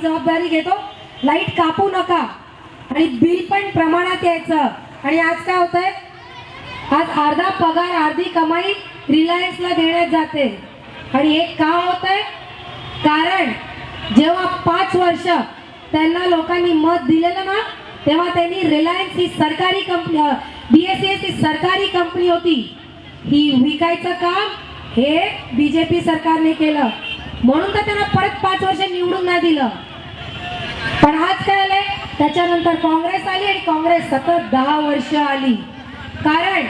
जबाबदारी घेतो, लाईट कापू नका आणि बिल पण प्रमाणात यायचं. आणि आज काय होतंय, आज अर्धा पगार अर्धी कमाई रिलायन्सला देण्यात जाते. आणि एक का होतंय, कारण जेव्हा 5 वर्ष त्यांना लोकांनी मत दिलेलं ना, तेव्हा त्यांनी रिलायन्स ही सरकारी कंपनी, BSES ही सरकारी कंपनी होती, ही विकायचं काम हे बीजेपी सरकारने केलं. म्हणून तर त्यांना परत 5 वर्ष निवडून नाही दिलं. पण आज काय आलंय, त्याच्यानंतर काँग्रेस आली आणि काँग्रेस सतत 10 वर्ष आली. कारण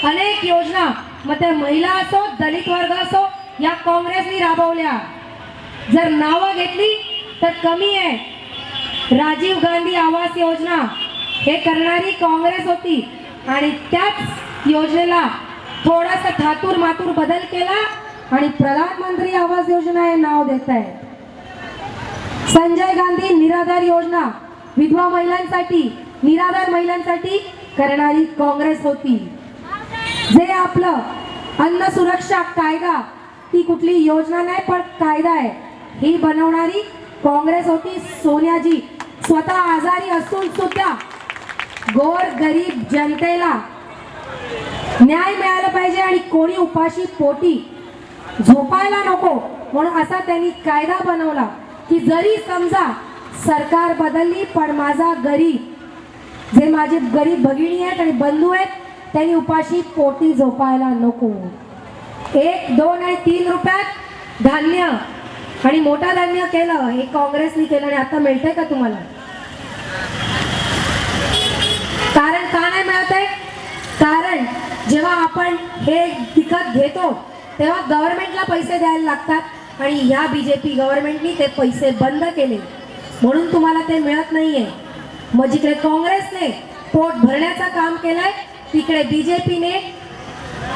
अनेक योजना, मग त्या महिला असो दलित वर्ग असो, या काँग्रेसने राबवल्या. जर नावं घेतली तर कमी आहे. राजीव गांधी आवास योजना हे करणारी काँग्रेस होती आणि त्याच योजनेला थोडासा थातूर मातूर बदल केला आणि प्रधानमंत्री आवास योजना हे नाव देत आहे. संजय गांधी निराधार योजना, विधवा महिलांसाठी, निराधार महिलांसाठी करणारी काँग्रेस होती. जे आपलं अन्न सुरक्षा कायदा, ती कुठली योजना नाही पण कायदा आहे, ही बनवणारी काँग्रेस होती. सोनियाजी स्वतः आजारी असून सुद्धा गोर गरीब जनतेला न्याय मिळाला पाहिजे आणि कोणी उपाशी पोटी झोपायला नको म्हणून असा त्यांनी कायदा बनवला की जरी समजा सरकार बदलली पण माझा गरीब, जे माझे गरीब भगिनी आहेत आणि बंधू आहेत, त्यांनी उपाशी पोटी झोपायला नको. 1, 2 आणि 3 रुपयात धान्य आणि मोठा धान्य केलं, हे काँग्रेसने केलं. आणि आता मिळतंय का तुम्हाला? कारण का नाही मिळत आहे? कारण जेव्हा आपण हे विकत घेतो तेव्हा गव्हर्नमेंटला पैसे द्यायला लागतात आणि ह्या बीजेपी गव्हर्नमेंटनी ते पैसे बंद केले म्हणून तुम्हाला ते मिळत नाहीये. मग जिकडे काँग्रेसने पोट भरण्याचं काम केलंय, तिकडे बीजेपीने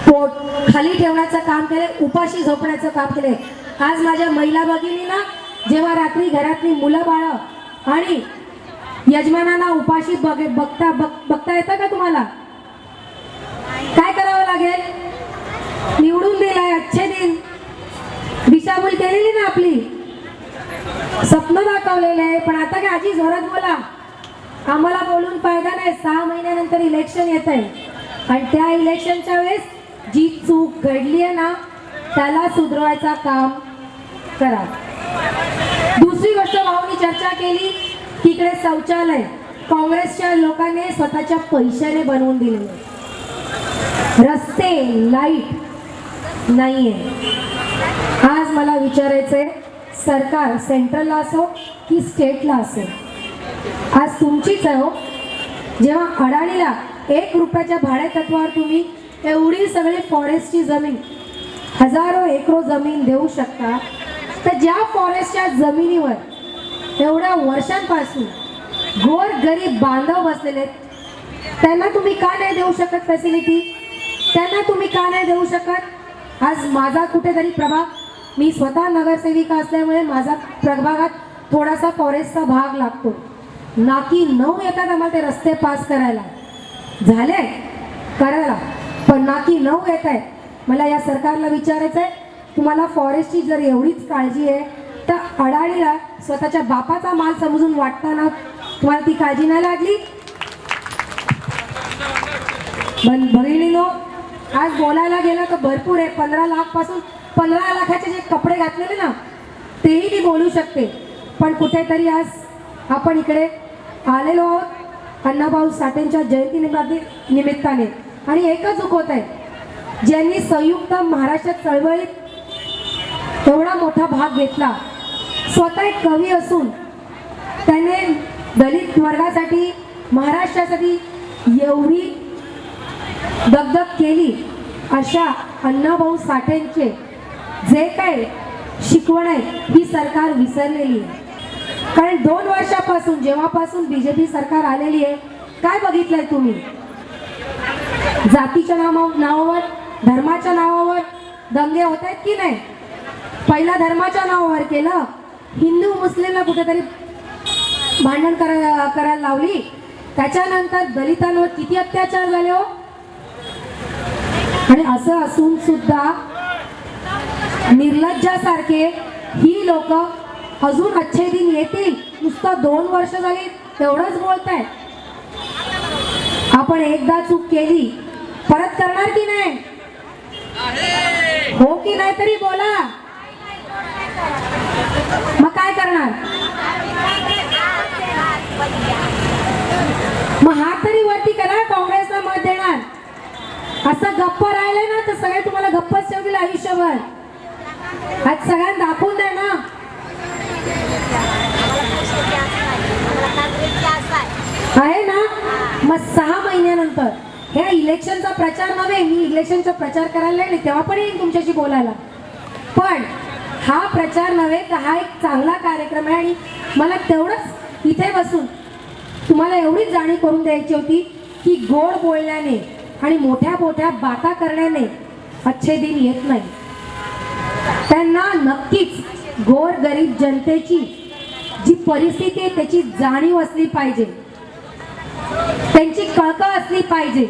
पोट खाली ठेवण्याचं काम केलंय, उपाशी झोपण्याचं काम केलंय. आज माझ्या महिला भगिनींना जेव्हा रात्री घरातली मुलं बाळं आणि यजमानांना उपाशी बघता येतं का तुम्हाला? काय करावं लागेल? निवडून दिलाय, अच्छे दिन, दिशाभूल केलेली ना आपली, स्वप्न दाखवलेले आहे. पण आता काय आजी जोरात बोला, आम्हाला बोलून फायदा नाही. 6 महिन्यानंतर इलेक्शन येत आहे आणि त्या इलेक्शनच्या वेळेस जी चूक घडली आहे ना, त्याला सुधारवायचं काम करा. दुसरी गोष्ट भाऊनी चर्चा केली, तिकडे शौचालय काँग्रेसच्या लोकांनी स्वतःच्या पैशाने बनवून दिलेले, रस्ते लाईट नाहीये. आज मला विचारायचंय, सरकार सेंट्रलला असो की स्टेटला असो, आज तुमचीच आहे हो. जेव्हा अडाणीला 1 रुपयाच्या भाड्या तत्वावर तुम्ही एवढी सगळी फॉरेस्टची जमीन, हजारो एकरो जमीन देऊ शकता, तर ज्या फॉरेस्टच्या जमिनीवर एवढ्या वर्षांपासून गोर गरीब बांधव बसलेले, त्यांना तुम्ही का नाही देऊ शकत फॅसिलिटी? त्यांना तुम्ही का नाही देऊ शकत? आज माझा कुठेतरी प्रभाग, मी स्वतः नगरसेविका असल्यामुळे माझा प्रभागात थोडासा फॉरेस्टचा भाग लागतो. नाकी 9 येतात आम्हाला ते रस्ते पास करायला, झाले करायला, पण नाकी 9 येत आहेत. मला या सरकारला विचारायचं आहे, तुम्हाला फॉरेस्टची जर एवढीच काळजी आहे तर अडाणीला स्वतःच्या बापाचा माल समजून वाटताना तुम्हाला ती काळजी नाही लागली? भगिनीनो, आज बोलायला गेलं तर भरपूर आहे. 15 लाख पासून 15 लाखाचे जे कपडे घातलेले ना, तेही मी बोलू शकते. पण कुठेतरी आज आपण इकडे आलेलो आहोत अण्णाभाऊ साठेंच्या जयंती निमित्ताने, आणि एकच दुखवत आहे, ज्यांनी संयुक्त महाराष्ट्र चळवळीत एवढा मोठा भाग घेतला, स्वतः एक कवी असून त्याने दलित वर्गासाठी, महाराष्ट्रासाठी एवढी दगदग केली, अशा अण्णाभाऊ साठेंचे जे काय शिकवण आहे ही सरकार विसरलेली आहे. कारण 2 वर्षापासून जेव्हापासून बीजेपी सरकार आलेली आहे, काय बघितलंय तुम्ही? जातीच्या नावावर, धर्माच्या नावावर दंगे होत आहेत की नाही? पहिला धर्माच्या नावावर केलं, हिंदू मुस्लिमला कुठेतरी भांडण करायला लावली, त्याच्यानंतर दलितांवर किती अत्याचार झाले हो. आणि असं असून सुद्धा निर्लज्जासारखे ही लोक अजून अच्छे दिन येतील, नुसतं 2 वर्ष झाली तेवढंच बोलताय. आपण एकदा चूक केली परत करणार की नाही? हो की नाही तरी बोला. मग काय करणार? मग हात तरी वरती करा, काँग्रेसला मत देणार. असं गप्प राहिले ना तर सगळे तुम्हाला गप्पच ठेवतील आयुष्यभर. आज सगळ्यांना दाखवून द्या ना. आहे ना. मग 6 महिन्यानंतर ह्या इलेक्शनचा प्रचार नव्हे, मी इलेक्शनचा प्रचार करायला नाही, तेव्हा पण येईन तुमच्याशी बोलायला. पण हा प्रचार नव्हे तर हा एक चांगला कार्यक्रम आहे आणि मला तेवढंच इथे बसून तुम्हाला एवढीच जाणीव करून द्यायची होती की गोड बोलण्याने आणि मोठ्या मोठ्या बाता करण्याने अच्छे दिन येत नाही. त्यांना नक्कीच गोरगरीब जनतेची जी परिस्थिती आहे त्याची जाणीव असली पाहिजे, त्यांची कळकळ असली पाहिजे.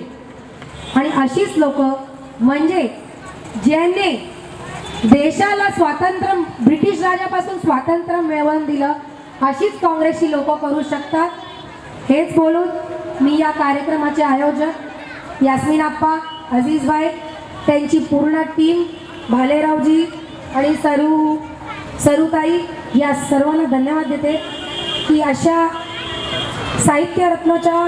आणि अशीच लोक म्हणजे ज्यांनी देशाला स्वातंत्र्य, ब्रिटिश राजापासून स्वातंत्र्य मिळवून दिलं, अशीच काँग्रेसची लोक करू शकतात. हेच बोलून मी या कार्यक्रमाचे आयोजक यास्मिन आप्पा, अजीज भाई, त्यांची पूर्ण टीम, भालेरावजी आणि सरुताई या सर्वांना धन्यवाद देते की अशा साहित्य रत्नाच्या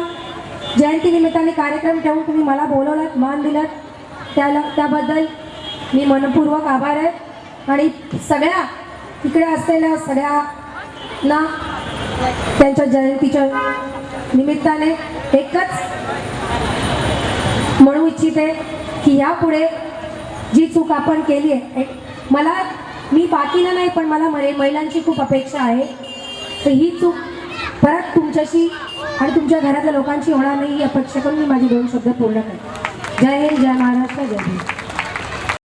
जयंतीनिमित्ताने कार्यक्रम ठेवून तुम्ही मला बोलवलात, मान दिलात, त्याबद्दल मी मनपूर्वक आभार आहे. आणि सगळ्या इकडे असलेल्या सगळ्यांना त्यांच्या जयंतीच्या निमित्ताने एकच म्हणू इच्छिते की यापुढे जी चूक आपण केली आहे, मी बाकीला नाही पण मला महिलांची खूप अपेक्षा आहे, तर ही चूक परत तुमच्याशी आणि तुमच्या घरातल्या लोकांची होणार नाही ही अपेक्षा करून मी माझी 2 शब्द पूर्ण करते. जय हिंद, जय महाराष्ट्र, जय हिंद.